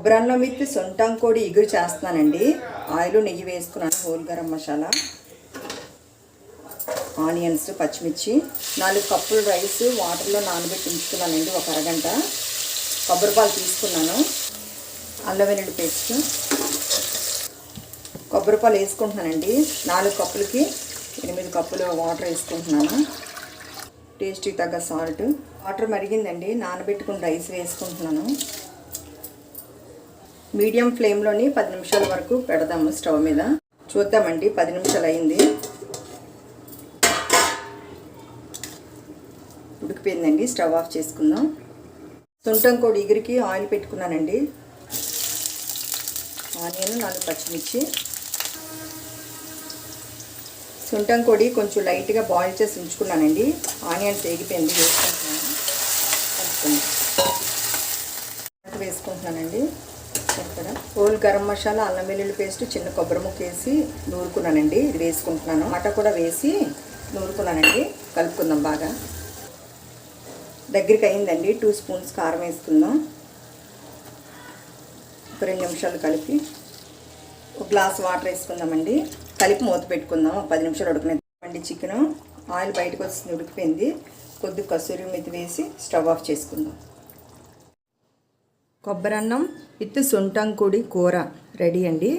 కొబ్బరి అన్నం విత్ సొంటంకోడి ఇగురు చేస్తున్నానండి. ఆయిల్ నెయ్యి వేసుకున్నాను. హోల్ గరం మసాలా, ఆనియన్స్, పచ్చిమిర్చి, 4 కప్పులు రైస్ వాటర్లో నానబెట్టి ఉంచుకున్నానండి ఒక అరగంట. కొబ్బరిపాలు తీసుకున్నాను. అల్లం వెల్లుల్లి పేస్ట్, కొబ్బరిపాలు వేసుకుంటున్నానండి. 4 కప్పులకి 8 కప్పులు వాటర్ వేసుకుంటున్నాను. టేస్ట్కి తగ్గ సాల్ట్. వాటర్ మరిగిందండి. నానబెట్టుకుని రైస్ వేసుకుంటున్నాను. మీడియం ఫ్లేమ్లోని 10 నిమిషాల వరకు పెడదాము స్టవ్ మీద. చూద్దామండి, 10 నిమిషాలు అయింది. ఉడికిపోయిందండి. స్టవ్ ఆఫ్ చేసుకుందాం. సొంటంకోడి ఇగురికి ఆయిల్ పెట్టుకున్నానండి. ఆనియన్, 4 పచ్చిమిర్చి. సొంటంకోడి కొంచెం లైట్గా బాయిల్ చేసి ఉంచుకున్నానండి. ఆనియన్స్ వేగిపోయింది, వేసుకుంటున్నానండి. ఇక్కడ హోల్ గరం మసాలా, అల్లం వెల్లుల్లి పేస్ట్, చిన్న కొబ్బరి ముక్క వేసి నూరుకున్నానండి. ఇది వేసుకుంటున్నాను. ఆట కూడా వేసి నూరుకున్నానండి. కలుపుకుందాం బాగా. దగ్గరికి అయిందండి. 2 స్పూన్స్ కారం వేసుకుందాం. ఒక 2 నిమిషాలు కలిపి ఒక గ్లాస్ వాటర్ వేసుకుందామండి. కలిపి మూత పెట్టుకుందాం. 10 నిమిషాలు ఉడకనిద్దామండి. చికెన్ ఆయిల్ బయటకు వచ్చి ఉడికిపోయింది. కొద్దిగా కసూరి మెతి వేసి స్టవ్ ఆఫ్ చేసుకుందాం. కొబ్బరి అన్నం విత్ సొంటంకోడి కూర రెడీ అండి.